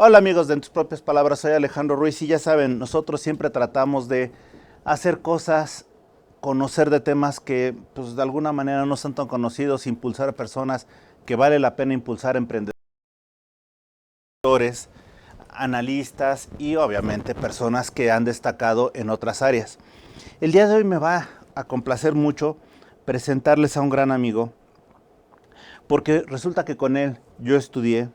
Hola amigos de En Tus Propias Palabras, soy Alejandro Ruiz y ya saben, nosotros siempre tratamos de hacer cosas, conocer de temas que pues de alguna manera no son tan conocidos, impulsar a personas que vale la pena impulsar, emprendedores, analistas y obviamente personas que han destacado en otras áreas. El día de hoy me va a complacer mucho presentarles a un gran amigo, porque resulta que con él yo estudié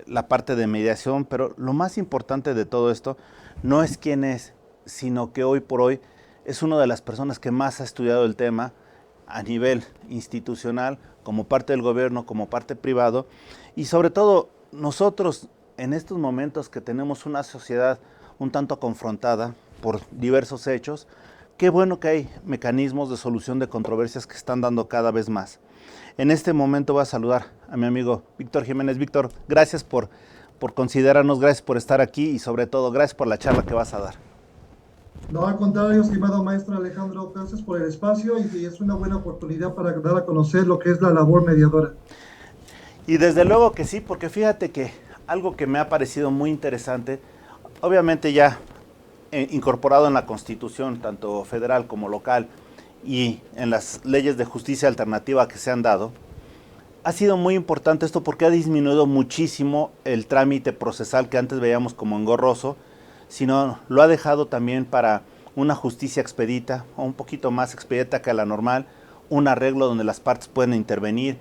la parte de mediación, pero lo más importante de todo esto no es quién es, sino que hoy por hoy es una de las personas que más ha estudiado el tema a nivel institucional, como parte del gobierno, como parte privado, y sobre todo nosotros en estos momentos que tenemos una sociedad un tanto confrontada por diversos hechos, qué bueno que hay mecanismos de solución de controversias que están dando cada vez más. En este momento voy a saludar a mi amigo Víctor Jiménez. Víctor, gracias por considerarnos, gracias por estar aquí y sobre todo gracias por la charla que vas a dar. No, al contrario, estimado maestro Alejandro, gracias por el espacio y es una buena oportunidad para dar a conocer lo que es la labor mediadora. Y desde luego que sí, porque fíjate que algo que me ha parecido muy interesante, obviamente ya incorporado en la Constitución, tanto federal como local, y en las leyes de justicia alternativa que se han dado, ha sido muy importante esto porque ha disminuido muchísimo el trámite procesal que antes veíamos como engorroso, sino lo ha dejado también para una justicia expedita o un poquito más expedita que la normal, un arreglo donde las partes pueden intervenir,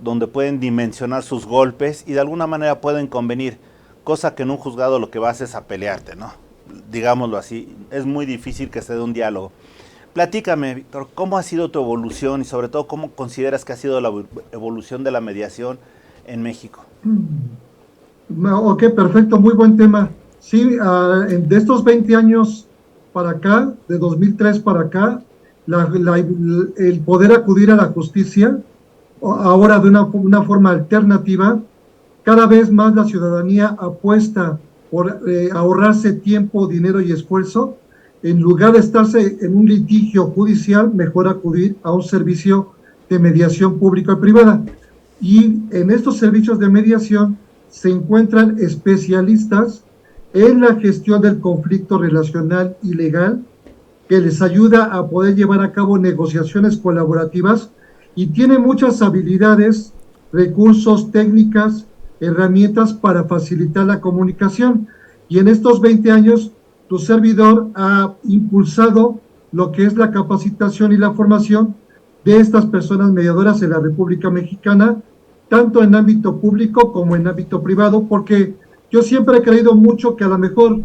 donde pueden dimensionar sus golpes y de alguna manera pueden convenir, cosa que en un juzgado lo que vas es a pelearte, ¿no? Digámoslo así, es muy difícil que se dé un diálogo. Platícame, Víctor, ¿cómo ha sido tu evolución y sobre todo cómo consideras que ha sido la evolución de la mediación en México? Ok, perfecto, muy buen tema. Sí, de estos 20 años para acá, de 2003 para acá, el poder acudir a la justicia, ahora de una forma alternativa, cada vez más la ciudadanía apuesta por ahorrarse tiempo, dinero y esfuerzo. En lugar de estarse en un litigio judicial, mejor acudir a un servicio de mediación pública y privada. Y en estos servicios de mediación se encuentran especialistas en la gestión del conflicto relacional y legal, que les ayuda a poder llevar a cabo negociaciones colaborativas y tiene muchas habilidades, recursos, técnicas, herramientas para facilitar la comunicación. Y en estos 20 años, tu servidor ha impulsado lo que es la capacitación y la formación de estas personas mediadoras en la República Mexicana, tanto en ámbito público como en ámbito privado, porque yo siempre he creído mucho que a lo mejor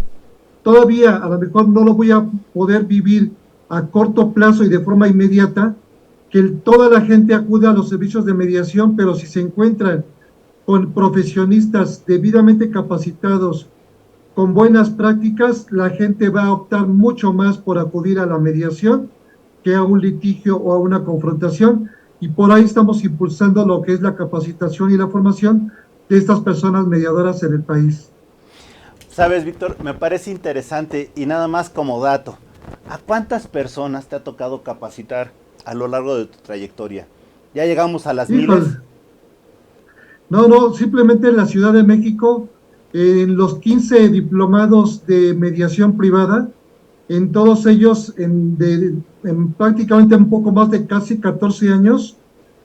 no lo voy a poder vivir a corto plazo y de forma inmediata, que toda la gente acude a los servicios de mediación, pero si se encuentran con profesionistas debidamente capacitados, con buenas prácticas, la gente va a optar mucho más por acudir a la mediación que a un litigio o a una confrontación, y por ahí estamos impulsando lo que es la capacitación y la formación de estas personas mediadoras en el país. Sabes, Víctor, me parece interesante y nada más como dato, ¿a cuántas personas te ha tocado capacitar a lo largo de tu trayectoria? ¿Ya llegamos a las miles? No, simplemente en la Ciudad de México, en los 15 diplomados de mediación privada, en todos ellos, en prácticamente un poco más de casi 14 años,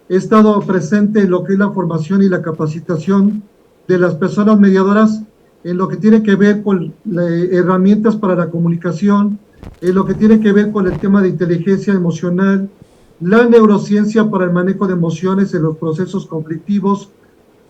he estado presente en lo que es la formación y la capacitación de las personas mediadoras en lo que tiene que ver con herramientas para la comunicación, en lo que tiene que ver con el tema de inteligencia emocional, la neurociencia para el manejo de emociones en los procesos conflictivos,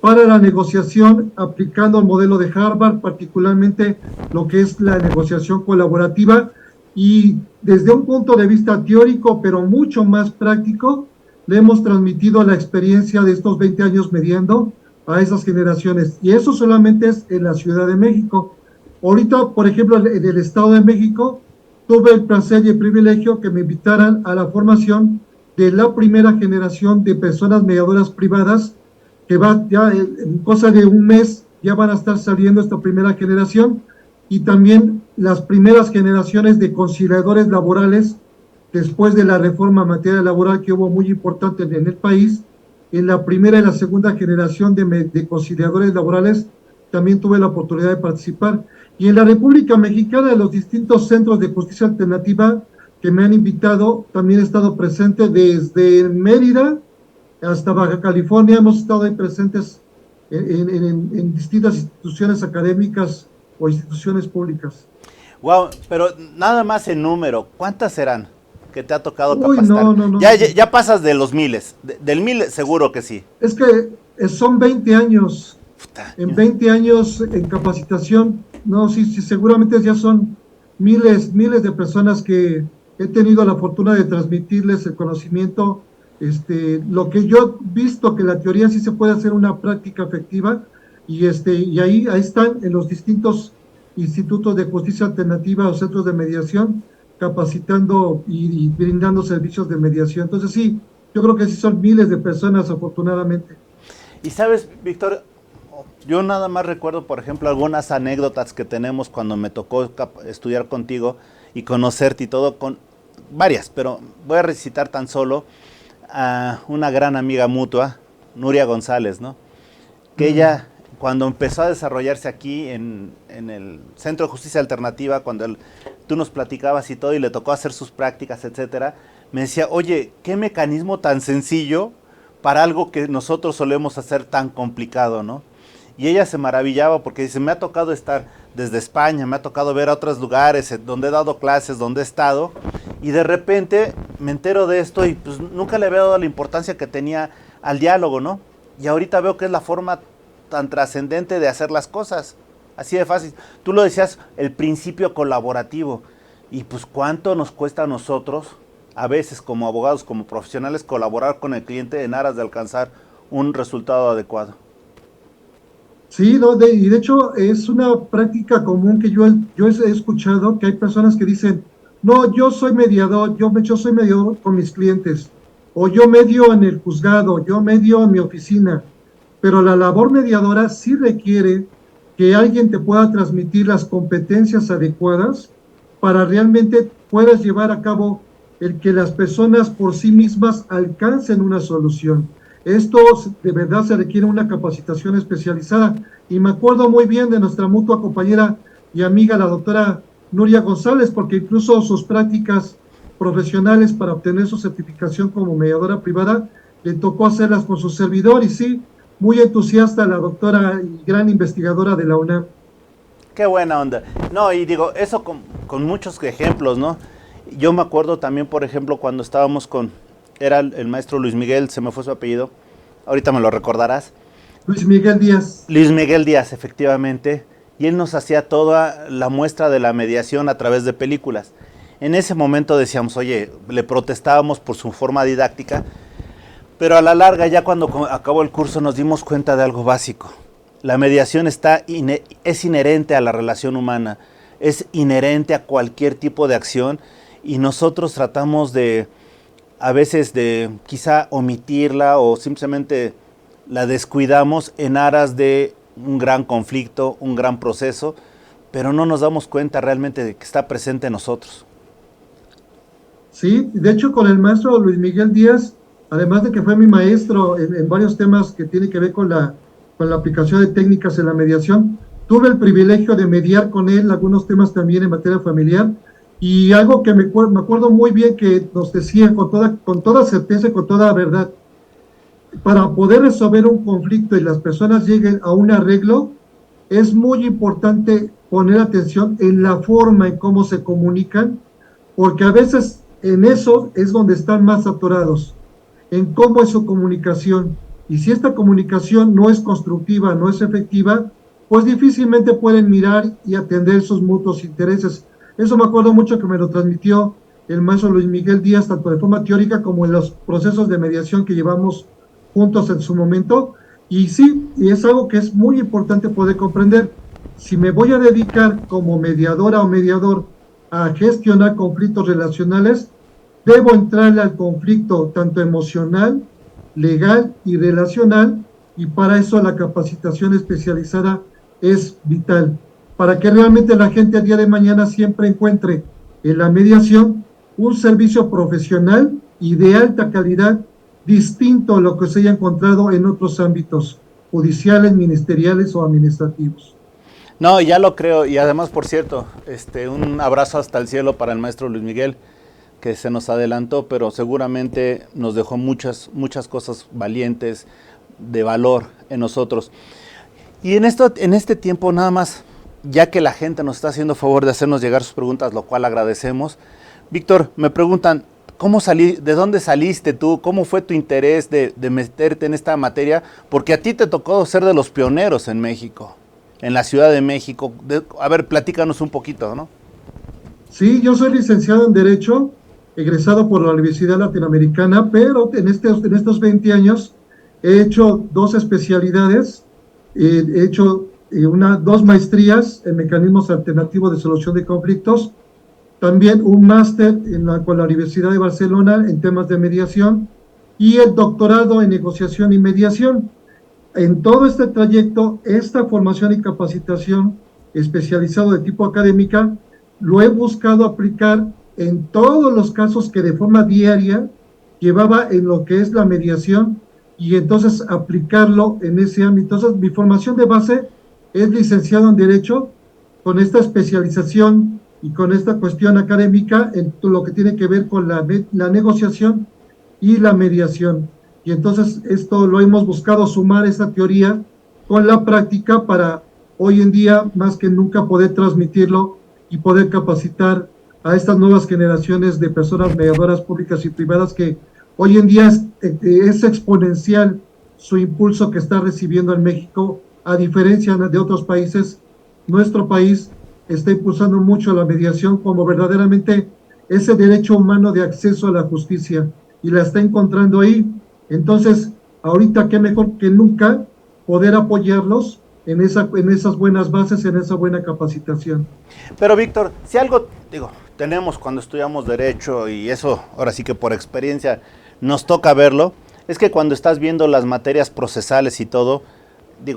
para la negociación aplicando el modelo de Harvard, particularmente lo que es la negociación colaborativa, y desde un punto de vista teórico, pero mucho más práctico, le hemos transmitido la experiencia de estos 20 años mediando a esas generaciones, y eso solamente es en la Ciudad de México. Ahorita, por ejemplo, en el Estado de México, tuve el placer y el privilegio que me invitaran a la formación de la primera generación de personas mediadoras privadas, que va ya en cosa de un mes, ya van a estar saliendo esta primera generación, y también las primeras generaciones de conciliadores laborales, después de la reforma en materia laboral que hubo muy importante en el país. En la primera y la segunda generación de conciliadores laborales también tuve la oportunidad de participar. Y en la República Mexicana, en los distintos centros de justicia alternativa que me han invitado, también he estado presente desde Mérida hasta Baja California. Hemos estado ahí presentes en distintas instituciones académicas o instituciones públicas. Wow, pero nada más en número, ¿cuántas serán que te ha tocado Uy, capacitar? no, no, no. Ya pasas de los miles, del mil seguro que sí. Es que son 20 años. Puta. En 20 años en capacitación, no, sí, sí, seguramente ya son miles de personas que he tenido la fortuna de transmitirles el conocimiento. Lo que yo he visto que la teoría sí se puede hacer una práctica efectiva, y ahí están en los distintos institutos de justicia alternativa o centros de mediación capacitando y brindando servicios de mediación. Entonces sí, yo creo que sí son miles de personas afortunadamente. Y sabes, Víctor, yo nada más recuerdo, por ejemplo, algunas anécdotas que tenemos cuando me tocó estudiar contigo y conocerte y todo, con varias, pero voy a recitar tan solo a una gran amiga mutua, Nuria González, ¿no? Que ella, cuando empezó a desarrollarse aquí en el Centro de Justicia Alternativa, cuando tú nos platicabas y todo, y le tocó hacer sus prácticas, etcétera, me decía, oye, qué mecanismo tan sencillo para algo que nosotros solemos hacer tan complicado, ¿no? Y ella se maravillaba porque dice, me ha tocado estar desde España, me ha tocado ver a otros lugares donde he dado clases, donde he estado, y de repente me entero de esto y pues nunca le había dado la importancia que tenía al diálogo, ¿no? Y ahorita veo que es la forma tan trascendente de hacer las cosas, así de fácil. Tú lo decías, el principio colaborativo, y pues cuánto nos cuesta a nosotros, a veces como abogados, como profesionales, colaborar con el cliente en aras de alcanzar un resultado adecuado. Sí, no, y de hecho es una práctica común que yo he escuchado que hay personas que dicen, no, yo soy mediador, yo soy mediador con mis clientes, o yo medio en el juzgado, yo medio en mi oficina, pero la labor mediadora sí requiere que alguien te pueda transmitir las competencias adecuadas para realmente puedas llevar a cabo el que las personas por sí mismas alcancen una solución. Esto de verdad se requiere una capacitación especializada. Y me acuerdo muy bien de nuestra mutua compañera y amiga, la doctora Nuria González, porque incluso sus prácticas profesionales para obtener su certificación como mediadora privada, le tocó hacerlas con su servidor. Y sí, muy entusiasta la doctora y gran investigadora de la UNAM. Qué buena onda. No, y digo, eso con muchos ejemplos, ¿no? Yo me acuerdo también, por ejemplo, cuando estábamos era el maestro Luis Miguel, se me fue su apellido, ahorita me lo recordarás. Luis Miguel Díaz. Luis Miguel Díaz, efectivamente, y él nos hacía toda la muestra de la mediación a través de películas. En ese momento decíamos, oye, le protestábamos por su forma didáctica, pero a la larga, ya cuando acabó el curso, nos dimos cuenta de algo básico. La mediación es inherente a la relación humana, es inherente a cualquier tipo de acción, y nosotros tratamos a veces de quizá omitirla o simplemente la descuidamos en aras de un gran conflicto, un gran proceso, pero no nos damos cuenta realmente de que está presente en nosotros. Sí, de hecho con el maestro Luis Miguel Díaz, además de que fue mi maestro en varios temas que tiene que ver con la aplicación de técnicas en la mediación, tuve el privilegio de mediar con él algunos temas también en materia familiar, y algo que me acuerdo muy bien que nos decía con toda certeza y con toda verdad: para poder resolver un conflicto y las personas lleguen a un arreglo, es muy importante poner atención en la forma en cómo se comunican, porque a veces en eso es donde están más atorados, en cómo es su comunicación. Y si esta comunicación no es constructiva, no es efectiva, pues difícilmente pueden mirar y atender sus mutuos intereses. Eso me acuerdo mucho que me lo transmitió el maestro Luis Miguel Díaz, tanto de forma teórica como en los procesos de mediación que llevamos juntos en su momento. Y sí, y es algo que es muy importante poder comprender. Si me voy a dedicar como mediadora o mediador a gestionar conflictos relacionales, debo entrarle al conflicto tanto emocional, legal y relacional, y para eso la capacitación especializada es vital, para que realmente la gente a día de mañana siempre encuentre en la mediación un servicio profesional y de alta calidad, distinto a lo que se haya encontrado en otros ámbitos judiciales, ministeriales o administrativos. No, ya lo creo. Y además, por cierto, un abrazo hasta el cielo para el maestro Luis Miguel, que se nos adelantó, pero seguramente nos dejó muchas, muchas cosas valientes, de valor en nosotros. Y en este tiempo nada más, ya que la gente nos está haciendo favor de hacernos llegar sus preguntas, lo cual agradecemos. Víctor, me preguntan, ¿de dónde saliste tú? ¿Cómo fue tu interés de meterte en esta materia? Porque a ti te tocó ser de los pioneros en México, en la Ciudad de México. A ver, platícanos un poquito, ¿no? Sí, yo soy licenciado en Derecho, egresado por la Universidad Latinoamericana, pero en estos 20 años he hecho 2 especialidades, he hecho dos maestrías en mecanismos alternativos de solución de conflictos, también un máster con la Universidad de Barcelona en temas de mediación y el doctorado en negociación y mediación. En todo este trayecto, esta formación y capacitación especializado de tipo académica, lo he buscado aplicar en todos los casos que de forma diaria llevaba en lo que es la mediación y entonces aplicarlo en ese ámbito. Entonces, mi formación de base es licenciado en Derecho con esta especialización y con esta cuestión académica en todo lo que tiene que ver con la negociación y la mediación. Y entonces esto lo hemos buscado sumar esta teoría con la práctica para hoy en día más que nunca poder transmitirlo y poder capacitar a estas nuevas generaciones de personas mediadoras públicas y privadas que hoy en día es exponencial su impulso que está recibiendo en México, a diferencia de otros países. Nuestro país está impulsando mucho la mediación como verdaderamente ese derecho humano de acceso a la justicia y la está encontrando ahí. Entonces, ahorita qué mejor que nunca poder apoyarlos en esas buenas bases, en esa buena capacitación. Pero Víctor, si algo, tenemos cuando estudiamos Derecho, y eso ahora sí que por experiencia nos toca verlo, es que cuando estás viendo las materias procesales y todo,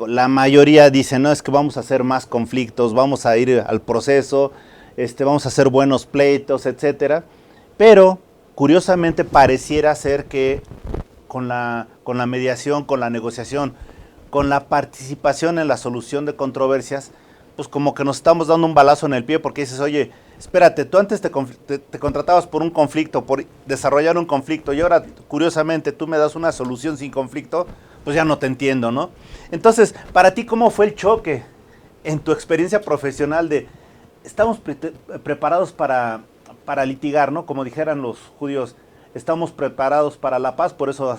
la mayoría dice, no, es que vamos a hacer más conflictos, vamos a ir al proceso, vamos a hacer buenos pleitos, etcétera. Pero, curiosamente, pareciera ser que con la mediación, con la negociación, con la participación en la solución de controversias, pues como que nos estamos dando un balazo en el pie porque dices, oye, espérate, tú antes te contratabas por un conflicto, por desarrollar un conflicto, y ahora, curiosamente, tú me das una solución sin conflicto, pues ya no te entiendo, ¿no? Entonces, para ti, ¿cómo fue el choque en tu experiencia profesional de estamos preparados para litigar, ¿no? Como dijeran los judíos, estamos preparados para la paz, por eso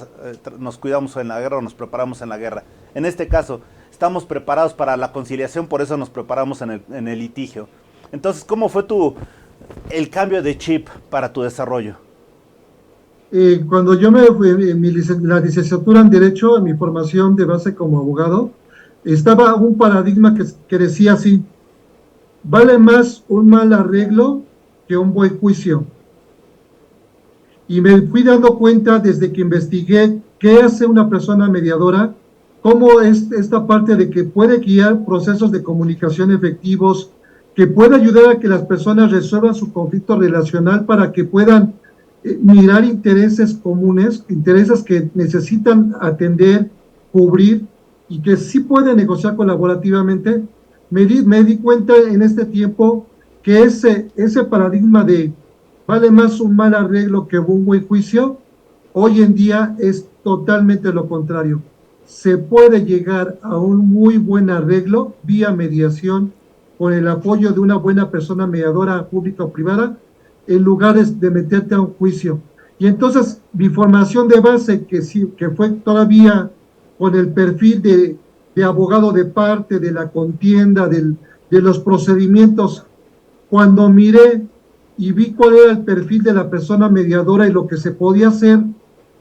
nos cuidamos en la guerra o nos preparamos en la guerra. En este caso, estamos preparados para la conciliación, por eso nos preparamos en el litigio. Entonces, ¿cómo fue el cambio de chip para tu desarrollo? Cuando yo me fui en la licenciatura en Derecho, en mi formación de base como abogado, estaba un paradigma que decía así: vale más un mal arreglo que un buen juicio. Y me fui dando cuenta desde que investigué qué hace una persona mediadora, cómo es esta parte de que puede guiar procesos de comunicación efectivos, que puede ayudar a que las personas resuelvan su conflicto relacional para que puedan mirar intereses comunes, intereses que necesitan atender, cubrir y que sí pueden negociar colaborativamente. Me di cuenta en este tiempo que ese paradigma de vale más un mal arreglo que un buen juicio, hoy en día es totalmente lo contrario. Se puede llegar a un muy buen arreglo vía mediación con el apoyo de una buena persona mediadora pública o privada, en lugar de meterte a un juicio. Y entonces mi formación de base, que fue todavía con el perfil de abogado de parte, de la contienda, de los procedimientos, cuando miré y vi cuál era el perfil de la persona mediadora y lo que se podía hacer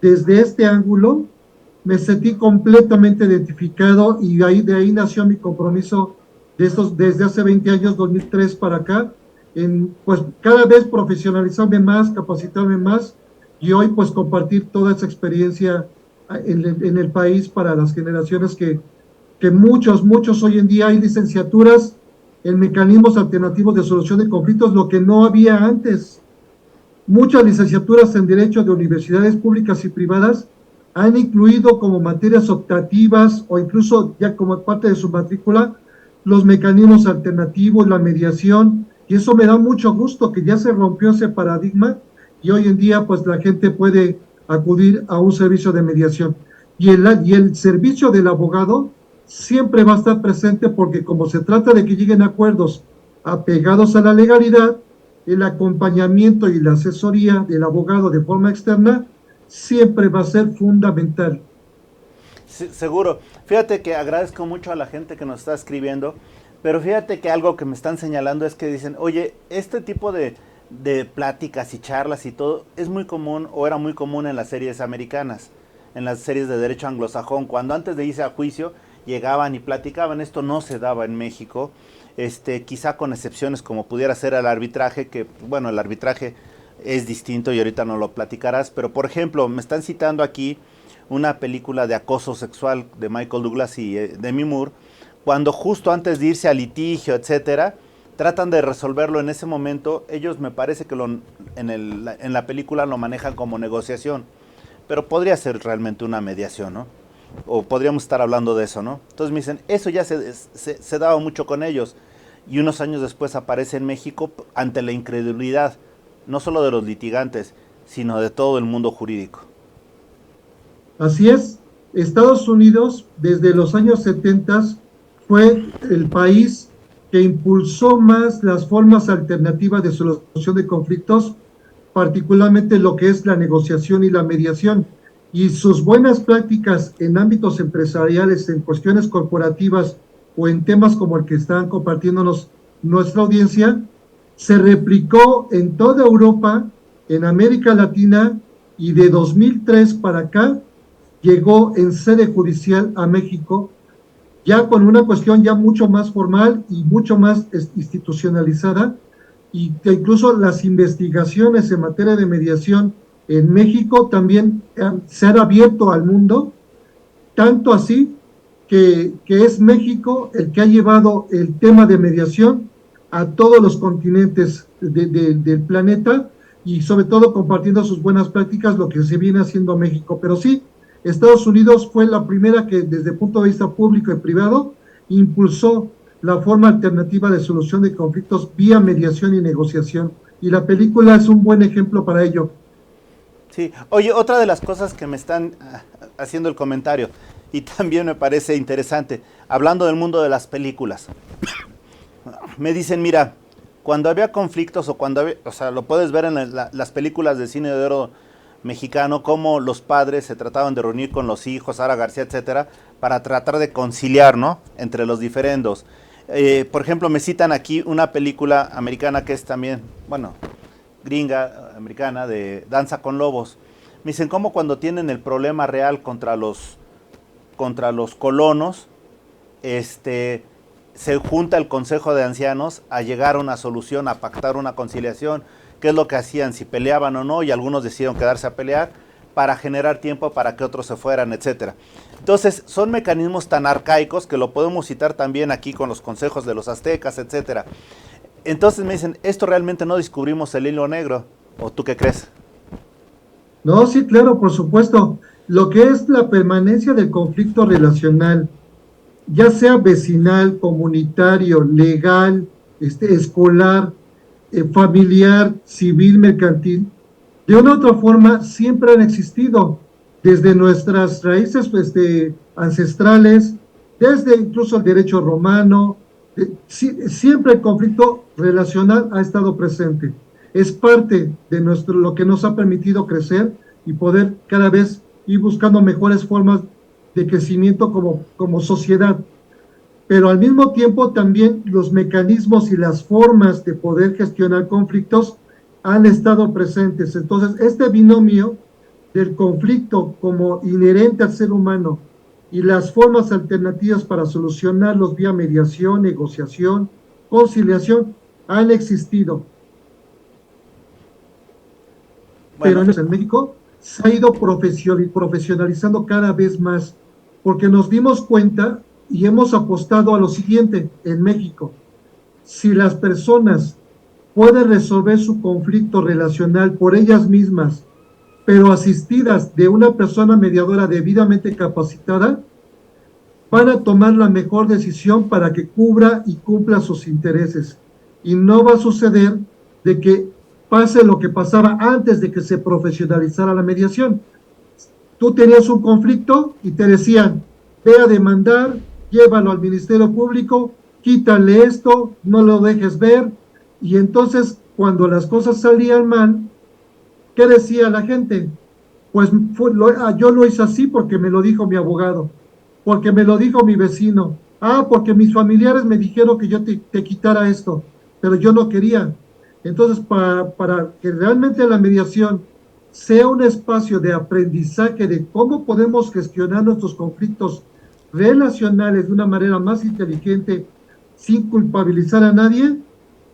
desde este ángulo, me sentí completamente identificado y de ahí nació mi compromiso desde hace 20 años, 2003 para acá, pues cada vez profesionalizarme más, capacitarme más y hoy pues compartir toda esa experiencia en el país para las generaciones que muchos hoy en día hay licenciaturas en mecanismos alternativos de solución de conflictos, lo que no había antes. Muchas licenciaturas en Derecho de universidades públicas y privadas han incluido como materias optativas o incluso ya como parte de su matrícula los mecanismos alternativos, la mediación, y eso me da mucho gusto que ya se rompió ese paradigma y hoy en día pues la gente puede acudir a un servicio de mediación. Y el servicio del abogado siempre va a estar presente porque como se trata de que lleguen a acuerdos apegados a la legalidad, el acompañamiento y la asesoría del abogado de forma externa siempre va a ser fundamental. Sí, seguro. Fíjate que agradezco mucho a la gente que nos está escribiendo, pero fíjate que algo que me están señalando es que dicen, oye, este tipo de pláticas y charlas y todo es muy común o era muy común en las series americanas, en las series de derecho anglosajón, cuando antes de irse a juicio llegaban y platicaban. Esto no se daba en México, quizá con excepciones como pudiera ser el arbitraje, que bueno, el arbitraje es distinto y ahorita no lo platicarás, pero por ejemplo, me están citando aquí una película de acoso sexual de Michael Douglas y Demi Moore, cuando justo antes de irse a litigio, etcétera, tratan de resolverlo en ese momento. Ellos me parece que en la película lo manejan como negociación, pero podría ser realmente una mediación, ¿no? O podríamos estar hablando de eso, ¿no? Entonces me dicen, eso ya se daba mucho con ellos, y unos años después aparece en México ante la incredulidad, no solo de los litigantes, sino de todo el mundo jurídico. Así es, Estados Unidos desde los años 70 fue el país que impulsó más las formas alternativas de solución de conflictos, particularmente lo que es la negociación y la mediación. Y sus buenas prácticas en ámbitos empresariales, en cuestiones corporativas o en temas como el que están compartiéndonos nuestra audiencia, se replicó en toda Europa, en América Latina y de 2003 para acá llegó en sede judicial a México, ya con una cuestión ya mucho más formal y mucho más institucionalizada, y que incluso las investigaciones en materia de mediación en México también se han abierto al mundo, tanto así que es México el que ha llevado el tema de mediación a todos los continentes del planeta y sobre todo compartiendo sus buenas prácticas, lo que se viene haciendo México. Pero sí, Estados Unidos fue la primera que desde el punto de vista público y privado impulsó la forma alternativa de solución de conflictos vía mediación y negociación. Y la película es un buen ejemplo para ello. Sí, oye, otra de las cosas que me están haciendo el comentario, y también me parece interesante, hablando del mundo de las películas, me dicen, mira, cuando había conflictos o cuando había, o sea, lo puedes ver en las películas de cine de oro mexicano, cómo los padres se trataban de reunir con los hijos, Sara García, etcétera, para tratar de conciliar, ¿no?, entre los diferendos. Por ejemplo, me citan aquí una película americana que es también, bueno, gringa, americana, de Danza con Lobos. Me dicen cómo cuando tienen el problema real contra los colonos, se junta el Consejo de Ancianos a llegar a una solución, a pactar una conciliación, qué es lo que hacían, si peleaban o no, y algunos decidieron quedarse a pelear para generar tiempo para que otros se fueran, etcétera. Entonces, son mecanismos tan arcaicos que lo podemos citar también aquí con los consejos de los aztecas, etcétera. Entonces me dicen, esto realmente no descubrimos el hilo negro, ¿o tú qué crees? No, sí, claro, por supuesto. Lo que es la permanencia del conflicto relacional, ya sea vecinal, comunitario, legal, escolar, familiar, civil, mercantil, de una u otra forma siempre han existido desde nuestras raíces ancestrales, desde incluso el derecho romano, siempre el conflicto relacional ha estado presente. Es parte de lo que nos ha permitido crecer y poder cada vez ir buscando mejores formas de crecimiento como sociedad. Pero al mismo tiempo también los mecanismos y las formas de poder gestionar conflictos han estado presentes. Entonces, este binomio del conflicto como inherente al ser humano y las formas alternativas para solucionarlos vía mediación, negociación, conciliación han existido. Bueno, Pero en México se ha ido profesionalizando cada vez más, porque nos dimos cuenta y hemos apostado a lo siguiente en México: si las personas pueden resolver su conflicto relacional por ellas mismas, pero asistidas de una persona mediadora debidamente capacitada, van a tomar la mejor decisión para que cubra y cumpla sus intereses. Y no va a suceder de que pase lo que pasaba antes de que se profesionalizara la mediación. Tú tenías un conflicto y te decían, ve a demandar, llévalo al Ministerio Público, quítale esto, no lo dejes ver. Y entonces, cuando las cosas salían mal, ¿qué decía la gente? Pues yo lo hice así porque me lo dijo mi abogado, porque me lo dijo mi vecino, porque mis familiares me dijeron que yo te quitara esto, pero yo no quería. Entonces, para que realmente la mediación sea un espacio de aprendizaje de cómo podemos gestionar nuestros conflictos relacionales de una manera más inteligente, sin culpabilizar a nadie,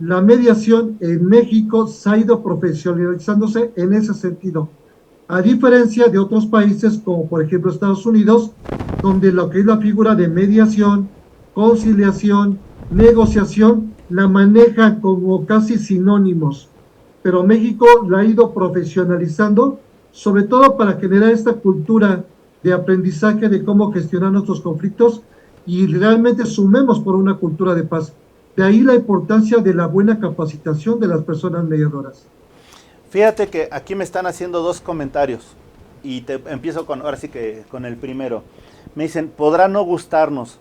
la mediación en México se ha ido profesionalizándose en ese sentido, a diferencia de otros países como por ejemplo Estados Unidos, donde lo que es la figura de mediación, conciliación, negociación, la manejan como casi sinónimos. Pero México la ha ido profesionalizando, sobre todo para generar esta cultura de aprendizaje de cómo gestionar nuestros conflictos y realmente sumemos por una cultura de paz. De ahí la importancia de la buena capacitación de las personas mediadoras. fíjate que aquí me están haciendo dos comentarios y te empiezo ahora sí que con el primero. Me dicen, podrá no gustarnos,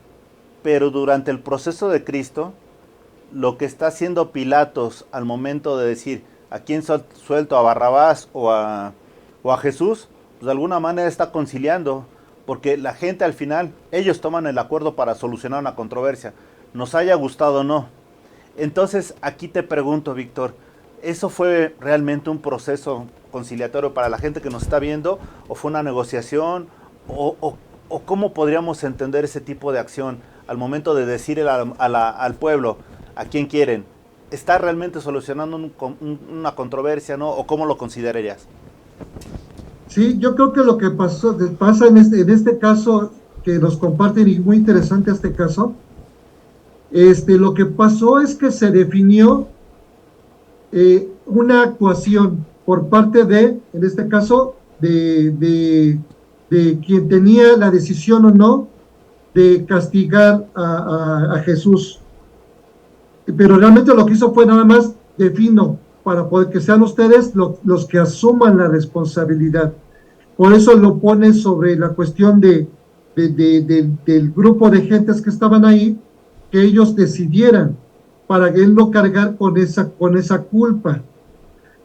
pero durante el proceso de Cristo, lo que está haciendo Pilatos al momento de decir a quién suelto, a Barrabás o a Jesús, pues de alguna manera está conciliando, porque la gente al final, ellos toman el acuerdo para solucionar una controversia, nos haya gustado o no. Entonces aquí te pregunto, Víctor, ¿eso fue realmente un proceso conciliatorio para la gente que nos está viendo? ¿O fue una negociación? ¿O cómo podríamos entender ese tipo de acción al momento de decirle al pueblo a quién quieren? ¿Está realmente solucionando una controversia, no? ¿O cómo lo considerarías? Sí, yo creo que lo que pasa en este caso que nos comparten, y muy interesante este caso, lo que pasó es que se definió una actuación por parte en este caso, de quien tenía la decisión o no de castigar a Jesús. Pero realmente lo que hizo fue nada más defino, para poder que sean ustedes los que asuman la responsabilidad. Por eso lo pone sobre la cuestión del grupo de gentes que estaban ahí, que ellos decidieran, para él no cargar con esa culpa.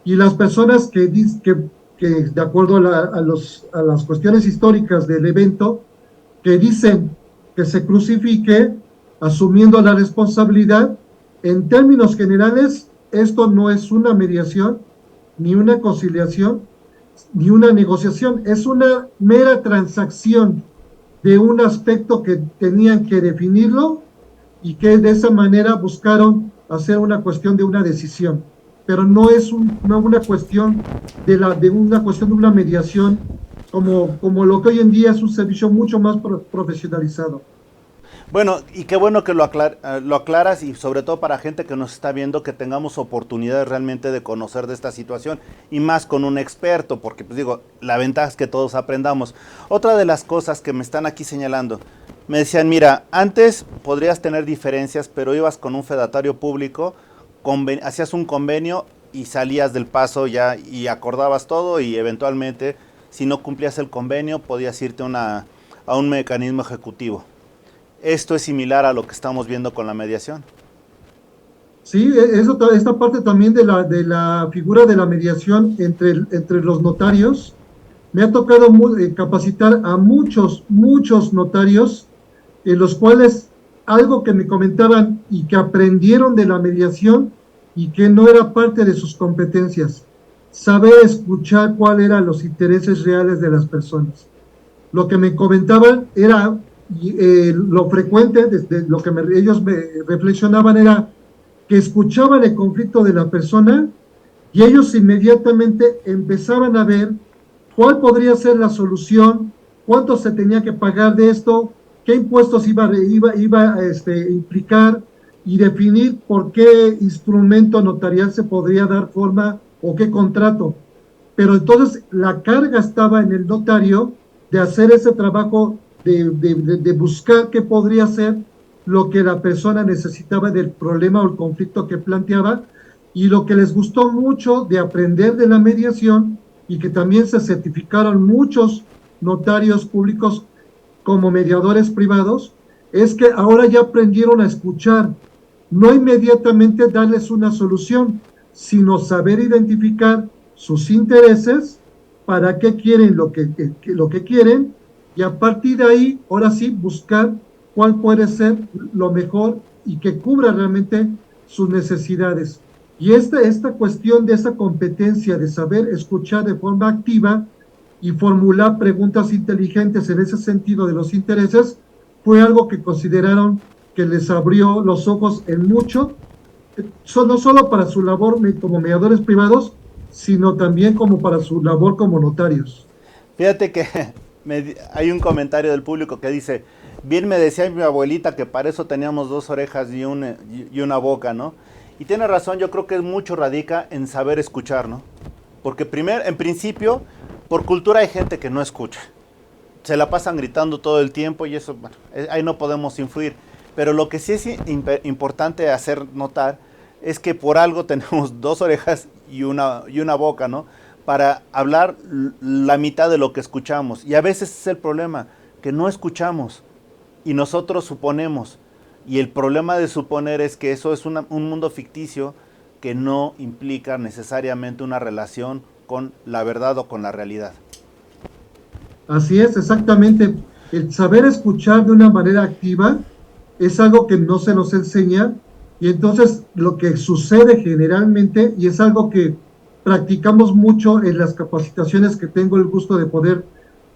Y las personas que de acuerdo a las cuestiones históricas del evento, que dicen que se crucifique asumiendo la responsabilidad, en términos generales, esto no es una mediación, ni una conciliación, ni una negociación, es una mera transacción de un aspecto que tenían que definirlo y que de esa manera buscaron hacer una cuestión de una decisión, pero no es una cuestión de una mediación como lo que hoy en día es un servicio mucho más profesionalizado. Bueno, y qué bueno que lo aclaras, y sobre todo para gente que nos está viendo, que tengamos oportunidad realmente de conocer de esta situación y más con un experto, porque pues digo, la ventaja es que todos aprendamos. Otra de las cosas que me están aquí señalando, me decían, mira, antes podrías tener diferencias, pero ibas con un fedatario público, hacías un convenio y salías del paso ya y acordabas todo, y eventualmente si no cumplías el convenio podías irte a un mecanismo ejecutivo. ¿Esto es similar a lo que estamos viendo con la mediación? Sí, esta parte también de la figura de la mediación entre los notarios. Me ha tocado capacitar a muchos notarios, en los cuales algo que me comentaban y que aprendieron de la mediación y que no era parte de sus competencias, saber escuchar cuáles eran los intereses reales de las personas. Lo que me comentaban era, lo frecuente, desde lo que ellos me reflexionaban era que escuchaban el conflicto de la persona y ellos inmediatamente empezaban a ver cuál podría ser la solución, cuánto se tenía que pagar de esto, qué impuestos iba a implicar y definir por qué instrumento notarial se podría dar forma o qué contrato. Pero entonces la carga estaba en el notario de hacer ese trabajo de buscar qué podría ser lo que la persona necesitaba del problema o el conflicto que planteaba, y lo que les gustó mucho de aprender de la mediación y que también se certificaron muchos notarios públicos como mediadores privados, es que ahora ya aprendieron a escuchar, no inmediatamente darles una solución, sino saber identificar sus intereses, para qué quieren lo que quieren, y a partir de ahí, ahora sí, buscar cuál puede ser lo mejor y que cubra realmente sus necesidades. Y esta cuestión de esa competencia de saber escuchar de forma activa y formular preguntas inteligentes en ese sentido de los intereses, fue algo que consideraron que les abrió los ojos en mucho, no solo para su labor como mediadores privados, sino también como para su labor como notarios. Fíjate que hay un comentario del público que dice, bien me decía mi abuelita que para eso teníamos dos orejas y una boca, ¿no? Y tiene razón, yo creo que mucho radica en saber escuchar, ¿no? Porque en principio, por cultura hay gente que no escucha. Se la pasan gritando todo el tiempo y eso, bueno, ahí no podemos influir. Pero lo que sí es importante hacer notar es que por algo tenemos dos orejas y una boca, ¿no? Para hablar la mitad de lo que escuchamos. Y a veces es el problema, que no escuchamos y nosotros suponemos. Y el problema de suponer es que eso es un mundo ficticio que no implica necesariamente una relación con la verdad o con la realidad. Así es, exactamente. El saber escuchar de una manera activa es algo que no se nos enseña, y entonces lo que sucede generalmente, y es algo que practicamos mucho en las capacitaciones que tengo el gusto de poder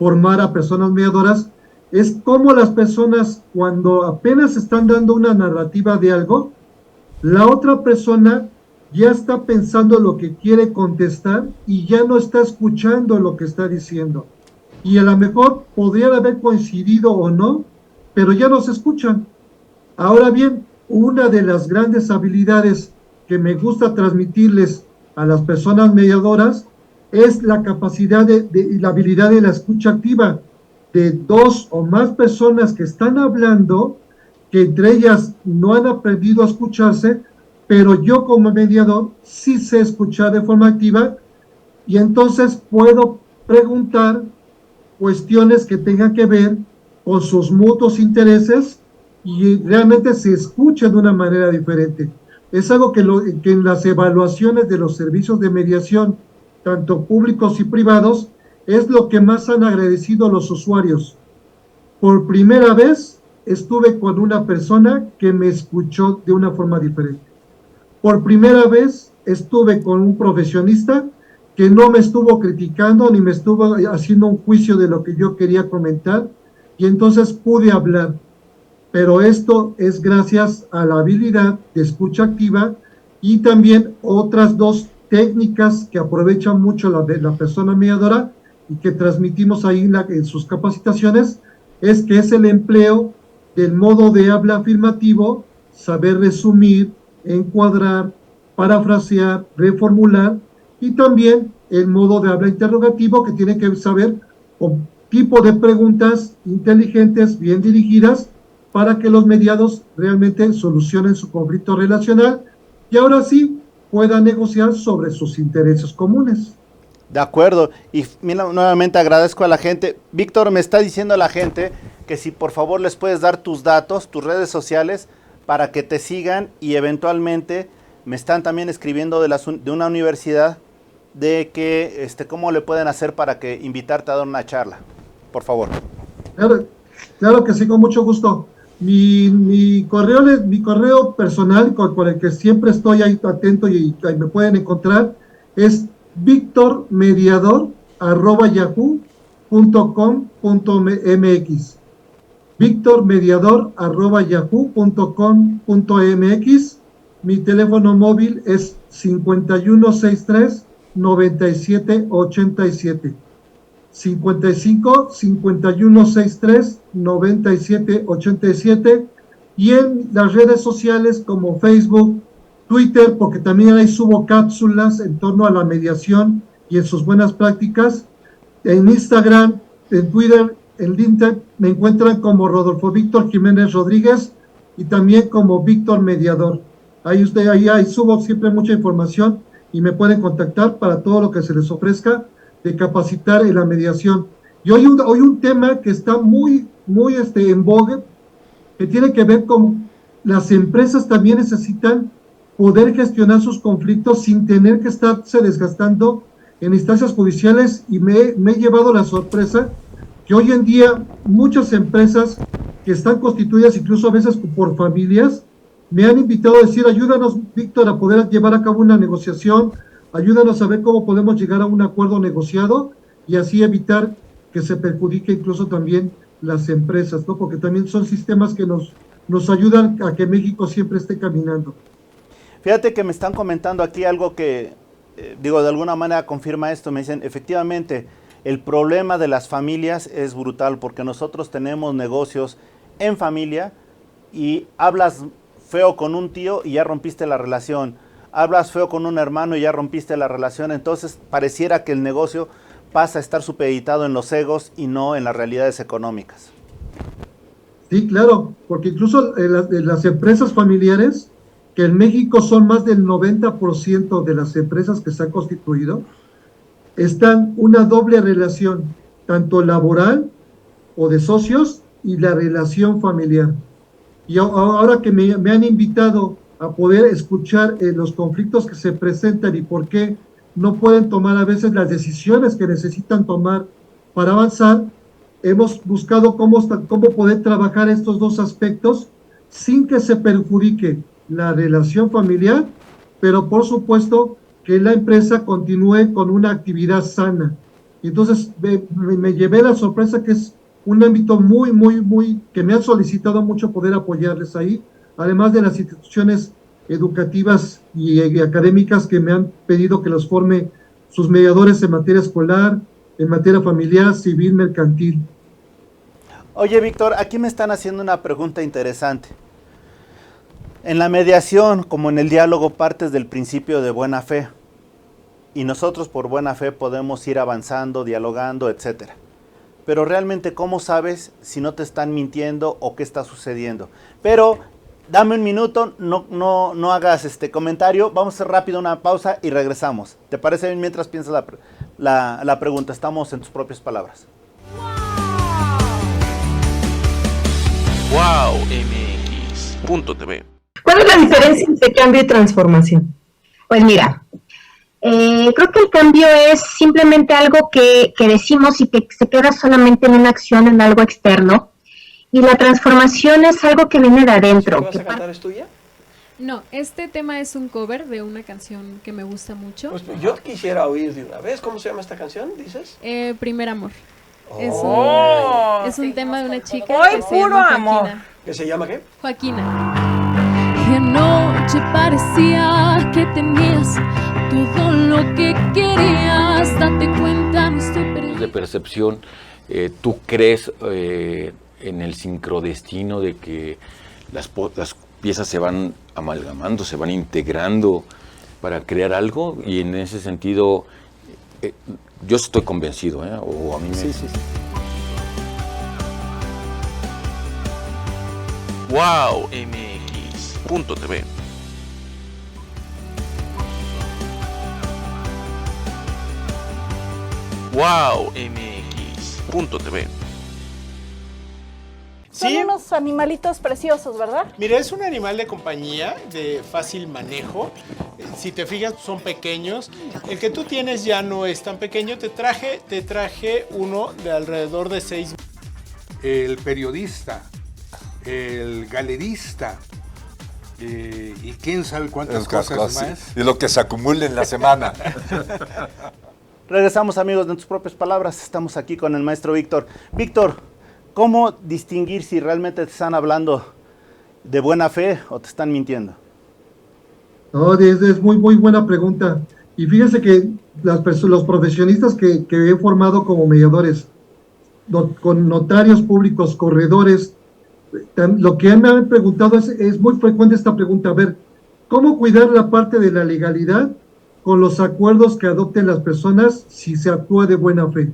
formar a personas mediadoras, es cómo las personas, cuando apenas están dando una narrativa de algo, la otra persona ya está pensando lo que quiere contestar y ya no está escuchando lo que está diciendo. Y a lo mejor podrían haber coincidido o no, pero ya no se escuchan. Ahora bien, una de las grandes habilidades que me gusta transmitirles a las personas mediadoras es la capacidad y la habilidad de la escucha activa, de dos o más personas que están hablando, que entre ellas no han aprendido a escucharse, pero yo como mediador sí sé escuchar de forma activa, y entonces puedo preguntar cuestiones que tengan que ver con sus mutuos intereses y realmente se escucha de una manera diferente. Es algo que en las evaluaciones de los servicios de mediación, tanto públicos y privados, es lo que más han agradecido los usuarios. Por primera vez estuve con una persona que me escuchó de una forma diferente. Por primera vez estuve con un profesionista que no me estuvo criticando ni me estuvo haciendo un juicio de lo que yo quería comentar, y entonces pude hablar. Pero esto es gracias a la habilidad de escucha activa y también otras dos técnicas que aprovechan mucho la persona mediadora y que transmitimos ahí en sus capacitaciones, es que es el empleo del modo de habla afirmativo, saber resumir, encuadrar, parafrasear, reformular, y también el modo de habla interrogativo, que tiene que saber con tipo de preguntas inteligentes, bien dirigidas, para que los mediados realmente solucionen su conflicto relacional y ahora sí puedan negociar sobre sus intereses comunes. De acuerdo, y mira, nuevamente agradezco a la gente. Víctor, me está diciendo a la gente que si por favor les puedes dar tus datos, tus redes sociales, para que te sigan, y eventualmente me están también escribiendo de una universidad de que cómo le pueden hacer para que invitarte a dar una charla, por favor. Claro que sí, con mucho gusto. Mi correo personal con el que siempre estoy ahí atento y ahí me pueden encontrar es victormediador@yahoo.com.mx. victormediador.yahoo.com.mx, victormediador@yahoo.com.mx. Mi teléfono móvil es 5163-9787. 55-5163-9787. Y en las redes sociales como Facebook, Twitter, porque también ahí subo cápsulas en torno a la mediación y en sus buenas prácticas. En Instagram, en Twitter, en LinkedIn, me encuentran como Rodolfo Víctor Jiménez Rodríguez y también como Víctor Mediador. Ahí subo siempre mucha información y me pueden contactar para todo lo que se les ofrezca de capacitar en la mediación. Y hoy un tema que está muy en vogue, que tiene que ver con las empresas también necesitan poder gestionar sus conflictos sin tener que estarse desgastando en instancias judiciales, y me he llevado la sorpresa que hoy en día muchas empresas que están constituidas incluso a veces por familias, me han invitado a decir: ayúdanos, Víctor, a poder llevar a cabo una negociación, ayúdanos a ver cómo podemos llegar a un acuerdo negociado y así evitar que se perjudique incluso también las empresas, ¿no? Porque también son sistemas que nos ayudan a que México siempre esté caminando. Fíjate que me están comentando aquí algo que, de alguna manera confirma esto. Me dicen, efectivamente, el problema de las familias es brutal porque nosotros tenemos negocios en familia y hablas feo con un tío y ya rompiste la relación. Hablas feo con un hermano y ya rompiste la relación. Entonces pareciera que el negocio pasa a estar supeditado en los egos y no en las realidades económicas. Sí, claro, porque incluso las empresas familiares, que en México son más del 90% de las empresas que se han constituido, están una doble relación, tanto laboral o de socios y la relación familiar. Y ahora que me han invitado a poder escuchar los conflictos que se presentan y por qué no pueden tomar a veces las decisiones que necesitan tomar para avanzar, hemos buscado cómo poder trabajar estos dos aspectos sin que se perjudique la relación familiar, pero por supuesto que la empresa continúe con una actividad sana. Y entonces me llevé la sorpresa que es un ámbito muy, que me han solicitado mucho poder apoyarles ahí, además de las instituciones educativas y académicas que me han pedido que los forme sus mediadores en materia escolar, en materia familiar, civil, mercantil. Oye, Víctor, aquí me están haciendo una pregunta interesante. En la mediación, como en el diálogo, partes del principio de buena fe. Y nosotros por buena fe podemos ir avanzando, dialogando, etcétera. Pero realmente, ¿cómo sabes si no te están mintiendo o qué está sucediendo? Pero dame un minuto, no hagas comentario. Vamos a hacer rápido una pausa y regresamos. ¿Te parece bien mientras piensas la pregunta? Estamos en tus propias palabras. WowMX.tv. ¿Cuál es la diferencia entre cambio y transformación? Pues mira, creo que el cambio es simplemente algo que decimos y que se queda solamente en una acción, en algo externo. Y la transformación es algo que viene de adentro. ¿Qué vas a cantar es tuya? No, este tema es un cover de una canción que me gusta mucho. Pues yo quisiera oír de una vez. ¿Cómo se llama esta canción, dices? Primer amor. Oh. Es un tema de una chica ¡Ay, que se puro llama amor! Joaquina. ¿Qué se llama qué? Joaquina. Y anoche parecía que tenías todo lo que querías. Date cuenta, no estoy perdida. De percepción, ¿tú crees en el sincrodestino de que las piezas se van amalgamando, se van integrando para crear algo? Y en ese sentido, yo estoy convencido, o a mí me... Sí. WowMX.tv. WowMX.tv. Son unos animalitos preciosos, ¿verdad? Mira, es un animal de compañía, de fácil manejo. Si te fijas, son pequeños. El que tú tienes ya no es tan pequeño. Te traje uno de alrededor de 6. El periodista, el galerista, y quién sabe cuántas cosas más. Y lo que se acumula en la semana. Regresamos, amigos, de tus propias palabras. Estamos aquí con el maestro Víctor. Víctor, ¿cómo distinguir si realmente te están hablando de buena fe o te están mintiendo? No, es muy, muy buena pregunta. Y fíjense que los profesionistas que he formado como mediadores, con notarios públicos, corredores, lo que me han preguntado es muy frecuente esta pregunta. A ver, ¿cómo cuidar la parte de la legalidad con los acuerdos que adopten las personas si se actúa de buena fe?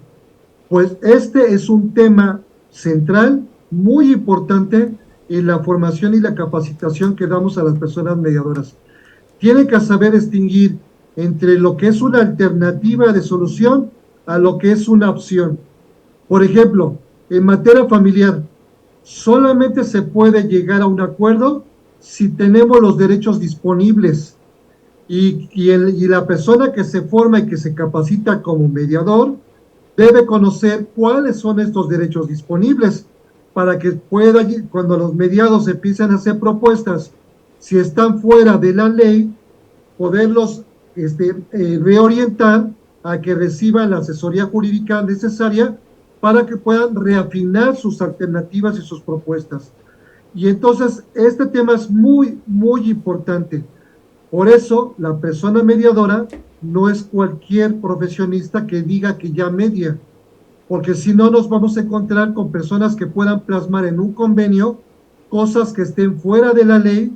Pues este es un tema central, muy importante en la formación y la capacitación que damos a las personas mediadoras. Tienen que saber distinguir entre lo que es una alternativa de solución a lo que es una opción. Por ejemplo, en materia familiar, solamente se puede llegar a un acuerdo si tenemos los derechos disponibles. Y la persona que se forma y que se capacita como mediador debe conocer cuáles son estos derechos disponibles para que pueda, cuando los mediados empiecen a hacer propuestas, si están fuera de la ley, poderlos reorientar a que reciban la asesoría jurídica necesaria para que puedan reafinar sus alternativas y sus propuestas. Y entonces este tema es muy, muy importante. Por eso, la persona mediadora no es cualquier profesionista que diga que ya media, porque si no nos vamos a encontrar con personas que puedan plasmar en un convenio cosas que estén fuera de la ley,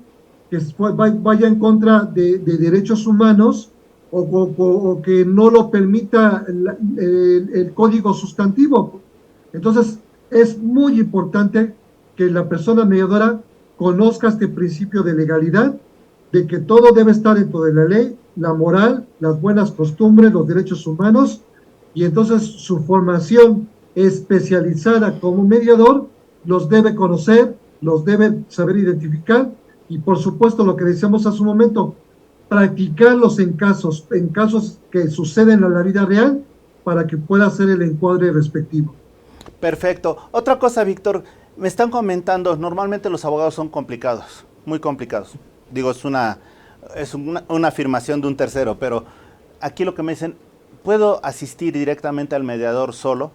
que vaya en contra de derechos humanos o que no lo permita el código sustantivo. Entonces, es muy importante que la persona mediadora conozca este principio de legalidad, de que todo debe estar dentro de la ley, la moral, las buenas costumbres, los derechos humanos, y entonces su formación especializada como mediador los debe conocer, los debe saber identificar, y por supuesto lo que decíamos hace un momento, practicarlos en casos que suceden en la vida real para que pueda hacer el encuadre respectivo. Perfecto. Otra cosa, Víctor, me están comentando, normalmente los abogados son complicados, muy complicados. Digo, es una afirmación de un tercero, pero aquí lo que me dicen, ¿puedo asistir directamente al mediador solo?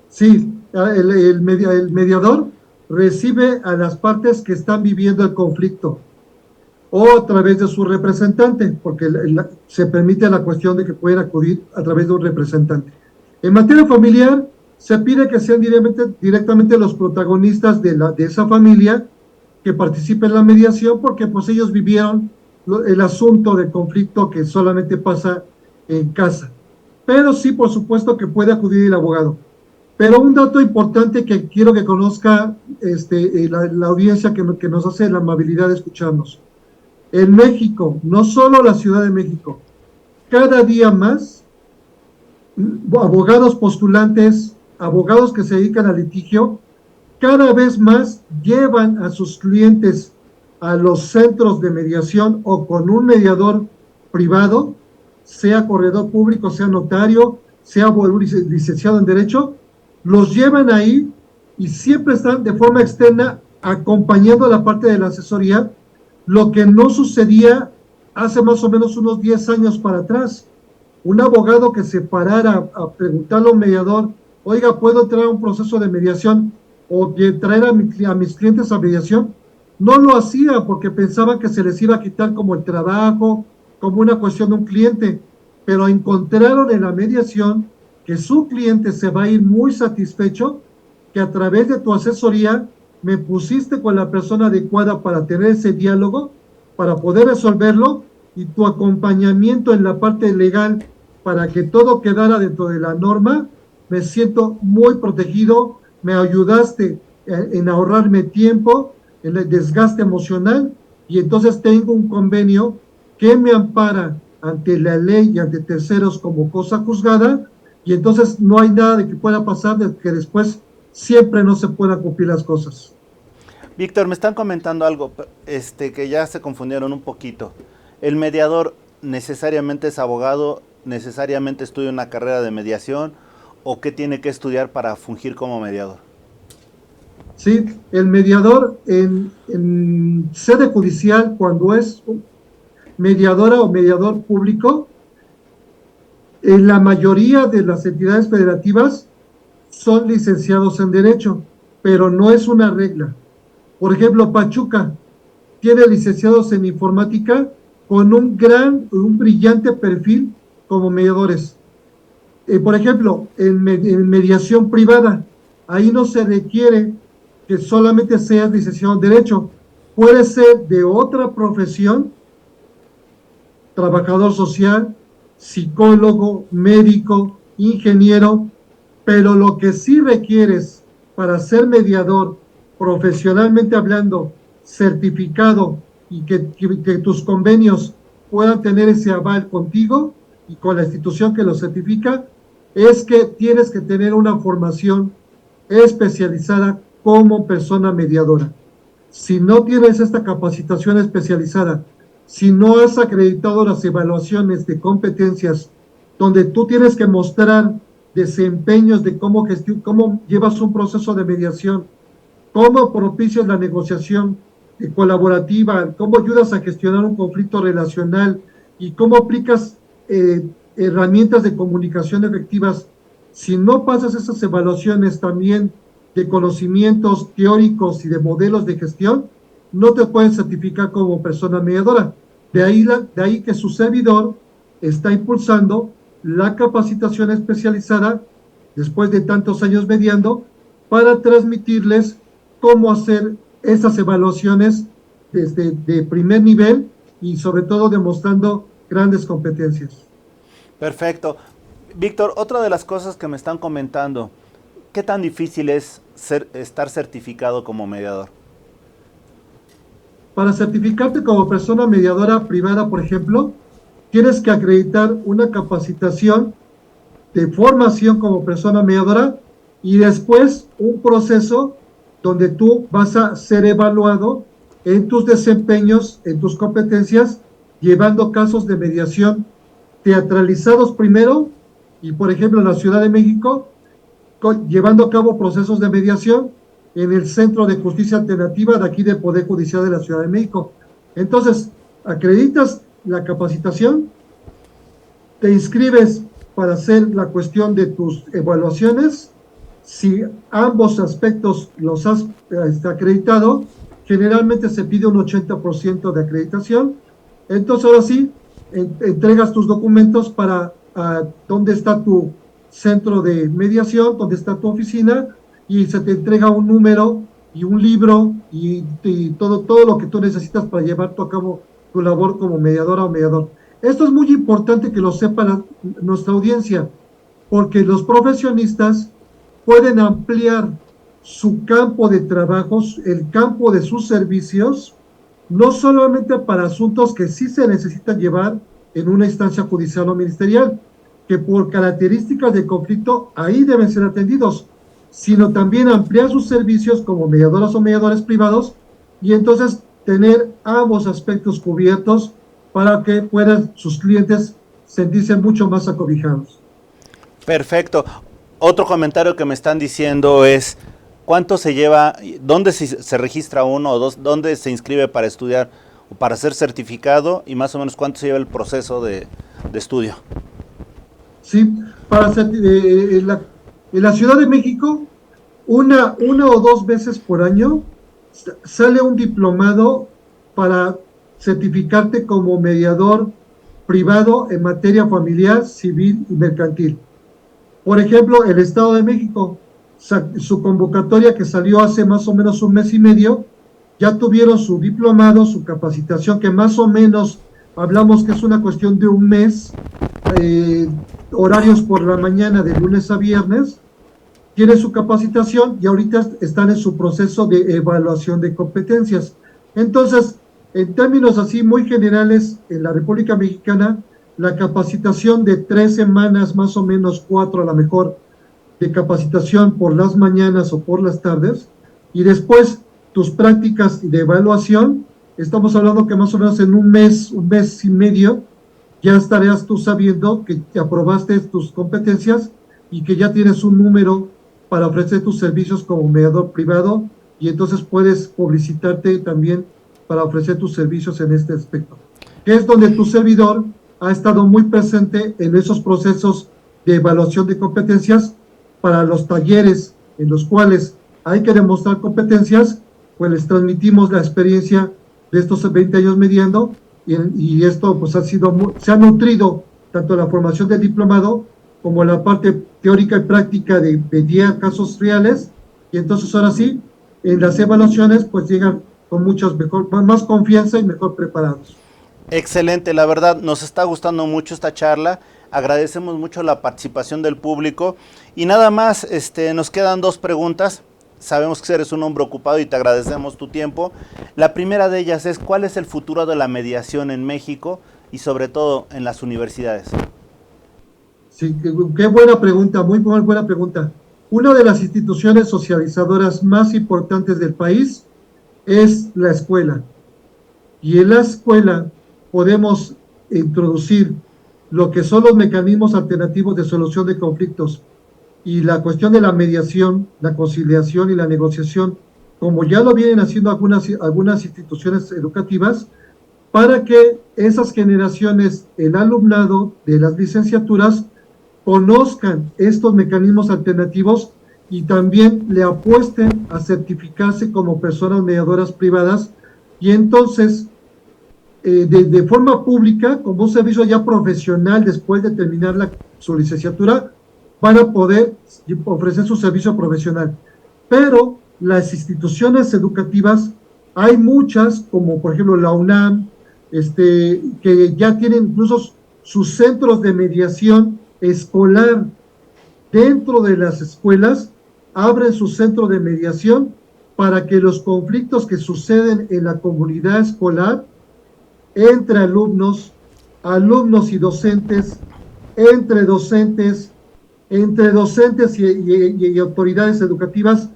Sí, el mediador recibe a las partes que están viviendo el conflicto o a través de su representante, porque se permite la cuestión de que pueden acudir a través de un representante. En materia familiar, se pide que sean directamente los protagonistas de esa familia que participen en la mediación, porque pues ellos vivieron el asunto de conflicto que solamente pasa en casa. Pero sí, por supuesto que puede acudir el abogado. Pero un dato importante que quiero que conozca la audiencia que nos hace la amabilidad de escucharnos. En México, no solo la Ciudad de México, cada día más, abogados postulantes, abogados que se dedican al litigio, cada vez más llevan a sus clientes a los centros de mediación o con un mediador privado, sea corredor público, sea notario, sea licenciado en Derecho, los llevan ahí y siempre están de forma externa acompañando la parte de la asesoría, lo que no sucedía hace más o menos unos 10 años para atrás. Un abogado que se parara a preguntarle a un mediador, oiga, ¿puedo entrar a un proceso de mediación o traer a mis clientes a mediación? No lo hacía porque pensaba que se les iba a quitar como el trabajo, como una cuestión de un cliente, pero encontraron en la mediación que su cliente se va a ir muy satisfecho, que a través de tu asesoría me pusiste con la persona adecuada para tener ese diálogo, para poder resolverlo, y tu acompañamiento en la parte legal para que todo quedara dentro de la norma. Me siento muy protegido, me ayudaste en ahorrarme tiempo, en el desgaste emocional, y entonces tengo un convenio que me ampara ante la ley y ante terceros como cosa juzgada, y entonces no hay nada de que pueda pasar de que después siempre no se puedan cumplir las cosas. Víctor, me están comentando algo que ya se confundieron un poquito. ¿El mediador necesariamente es abogado, necesariamente estudia una carrera de mediación, o qué tiene que estudiar para fungir como mediador? Sí, el mediador en sede judicial, cuando es mediadora o mediador público, en la mayoría de las entidades federativas son licenciados en Derecho, pero no es una regla. Por ejemplo, Pachuca tiene licenciados en Informática con un brillante perfil como mediadores. Por ejemplo, en mediación privada, ahí no se requiere que solamente seas licenciado en Derecho, puede ser de otra profesión, trabajador social, psicólogo, médico, ingeniero, pero lo que sí requieres para ser mediador, profesionalmente hablando, certificado, y que tus convenios puedan tener ese aval contigo y con la institución que lo certifica, es que tienes que tener una formación especializada como persona mediadora. Si no tienes esta capacitación especializada, si no has acreditado las evaluaciones de competencias, donde tú tienes que mostrar desempeños de cómo llevas un proceso de mediación, cómo propicias la negociación colaborativa, cómo ayudas a gestionar un conflicto relacional y cómo aplicas herramientas de comunicación efectivas, si no pasas esas evaluaciones también de conocimientos teóricos y de modelos de gestión, no te pueden certificar como persona mediadora. De ahí que su servidor está impulsando la capacitación especializada, después de tantos años mediando, para transmitirles cómo hacer esas evaluaciones de primer nivel y sobre todo demostrando grandes competencias. Perfecto. Víctor, otra de las cosas que me están comentando, ¿qué tan difícil es estar certificado como mediador? Para certificarte como persona mediadora privada, por ejemplo, tienes que acreditar una capacitación de formación como persona mediadora y después un proceso donde tú vas a ser evaluado en tus desempeños, en tus competencias, llevando casos de mediación teatralizados primero y, por ejemplo, en la Ciudad de México, llevando a cabo procesos de mediación en el Centro de Justicia Alternativa de aquí del Poder Judicial de la Ciudad de México. Entonces, acreditas la capacitación, te inscribes para hacer la cuestión de tus evaluaciones. Si ambos aspectos los has acreditado, generalmente se pide un 80% de acreditación. Entonces, ahora sí, entregas tus documentos para dónde está tu centro de mediación, dónde está tu oficina, y se te entrega un número y un libro y todo lo que tú necesitas para llevar a cabo tu labor como mediadora o mediador. Esto es muy importante que lo sepa nuestra audiencia, porque los profesionistas pueden ampliar su campo de trabajos, el campo de sus servicios, no solamente para asuntos que sí se necesitan llevar en una instancia judicial o ministerial, que por características de conflicto ahí deben ser atendidos, sino también ampliar sus servicios como mediadoras o mediadores privados y entonces tener ambos aspectos cubiertos para que puedan sus clientes sentirse mucho más acobijados. Perfecto. Otro comentario que me están diciendo es, ¿cuánto se lleva, dónde se registra uno o dos, dónde se inscribe para estudiar o para ser certificado y más o menos cuánto se lleva el proceso de estudio? Sí, en la Ciudad de México, una o dos veces por año sale un diplomado para certificarte como mediador privado en materia familiar, civil y mercantil. Por ejemplo, el Estado de México, su convocatoria que salió hace más o menos un mes y medio, ya tuvieron su diplomado, su capacitación, que más o menos hablamos que es una cuestión de un mes, horarios por la mañana de lunes a viernes, tiene su capacitación y ahorita están en su proceso de evaluación de competencias. Entonces, en términos así muy generales, en la República Mexicana, la capacitación de 3 semanas, más o menos 4 a lo mejor, de capacitación por las mañanas o por las tardes, y después tus prácticas de evaluación, estamos hablando que más o menos en un mes y medio, ya estarías tú sabiendo que aprobaste tus competencias y que ya tienes un número para ofrecer tus servicios como mediador privado y entonces puedes publicitarte también para ofrecer tus servicios en este aspecto. que es donde tu servidor ha estado muy presente en esos procesos de evaluación de competencias para los talleres en los cuales hay que demostrar competencias, pues les transmitimos la experiencia de estos 20 años mediando y esto pues se ha nutrido tanto la formación del diplomado como la parte teórica y práctica de 10 casos reales, y entonces ahora sí, en las evaluaciones pues llegan con más confianza y mejor preparados. Excelente, la verdad nos está gustando mucho esta charla, agradecemos mucho la participación del público y nada más, nos quedan 2 preguntas. Sabemos que eres un hombre ocupado y te agradecemos tu tiempo. La primera de ellas es, ¿cuál es el futuro de la mediación en México y sobre todo en las universidades? Sí, qué buena pregunta, muy buena pregunta. Una de las instituciones socializadoras más importantes del país es la escuela. Y en la escuela podemos introducir lo que son los mecanismos alternativos de solución de conflictos y la cuestión de la mediación, la conciliación y la negociación, como ya lo vienen haciendo algunas instituciones educativas, para que esas generaciones, el alumnado de las licenciaturas, conozcan estos mecanismos alternativos y también le apuesten a certificarse como personas mediadoras privadas y entonces de forma pública, como un servicio ya profesional después de terminar su licenciatura, van a poder ofrecer su servicio profesional. Pero las instituciones educativas, hay muchas, como por ejemplo la UNAM, que ya tienen incluso sus centros de mediación escolar. Dentro de las escuelas abren su centro de mediación para que los conflictos que suceden en la comunidad escolar entre alumnos y docentes, entre docentes y autoridades educativas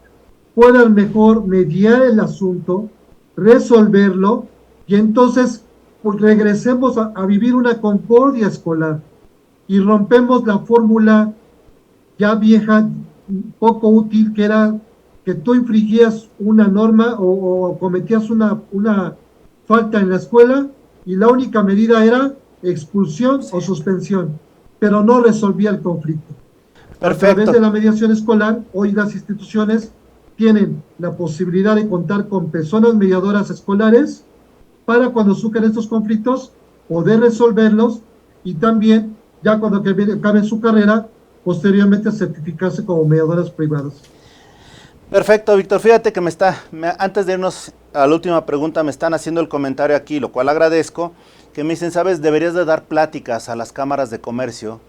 puedan mejor mediar el asunto, resolverlo y entonces pues, regresemos a vivir una concordia escolar y rompemos la fórmula ya vieja, poco útil, que era que tú infringías una norma o cometías una falta en la escuela y la única medida era expulsión o suspensión, pero no resolvía el conflicto. Perfecto. A través de la mediación escolar, hoy las instituciones tienen la posibilidad de contar con personas mediadoras escolares para cuando surjan estos conflictos, poder resolverlos y también, ya cuando acaben su carrera, posteriormente certificarse como mediadoras privadas. Perfecto, Víctor. Fíjate que antes de irnos a la última pregunta, me están haciendo el comentario aquí, lo cual agradezco, que me dicen, sabes, deberías de dar pláticas a las cámaras de comercio,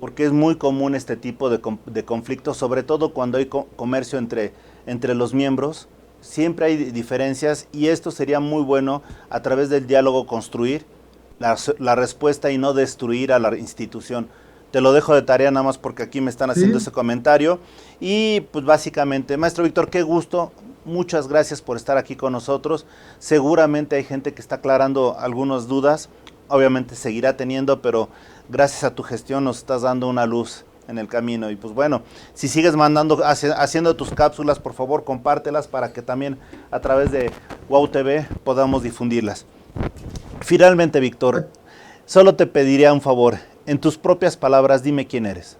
porque es muy común este tipo de conflictos, sobre todo cuando hay comercio entre los miembros, siempre hay diferencias y esto sería muy bueno a través del diálogo construir la respuesta y no destruir a la institución. Te lo dejo de tarea nada más porque aquí me están haciendo ese comentario. Y pues básicamente, maestro Víctor, qué gusto. Muchas gracias por estar aquí con nosotros. Seguramente hay gente que está aclarando algunas dudas. Obviamente seguirá teniendo, pero gracias a tu gestión nos estás dando una luz en el camino. Y pues bueno, si sigues haciendo tus cápsulas, por favor compártelas para que también a través de WOW TV podamos difundirlas. Finalmente, Víctor, solo te pediría un favor. En tus propias palabras, dime quién eres.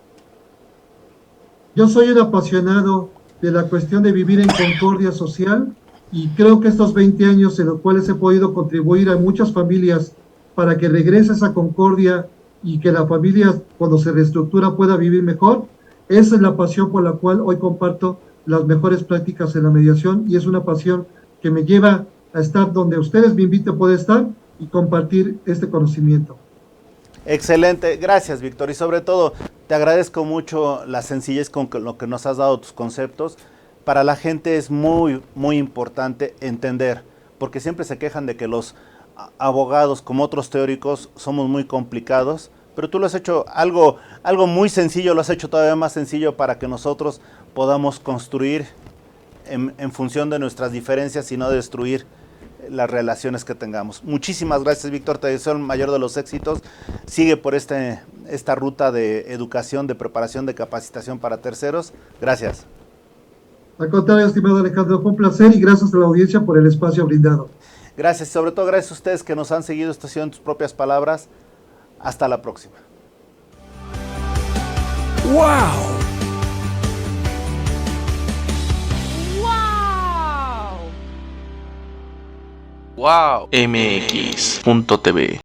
Yo soy un apasionado de la cuestión de vivir en concordia social y creo que estos 20 años en los cuales he podido contribuir a muchas familias para que regrese esa concordia y que la familia cuando se reestructura pueda vivir mejor, esa es la pasión por la cual hoy comparto las mejores prácticas en la mediación y es una pasión que me lleva a estar donde ustedes me inviten a poder estar y compartir este conocimiento. Excelente, gracias Víctor y sobre todo te agradezco mucho la sencillez con lo que nos has dado tus conceptos. Para la gente es muy importante entender, porque siempre se quejan de que los abogados como otros teóricos somos muy complicados, pero tú lo has hecho algo muy sencillo, lo has hecho todavía más sencillo para que nosotros podamos construir en función de nuestras diferencias y no destruir las relaciones que tengamos. Muchísimas gracias, Víctor, te deseo el mayor de los éxitos. Sigue por esta ruta de educación, de preparación, de capacitación para terceros. Gracias. Al contrario, estimado Alejandro, fue un placer y gracias a la audiencia por el espacio brindado. Gracias, y sobre todo gracias a ustedes que nos han seguido. Esto ha sido En Tus Propias Palabras. Hasta la próxima. ¡Wow! ¡Wow! Wow. MX.tv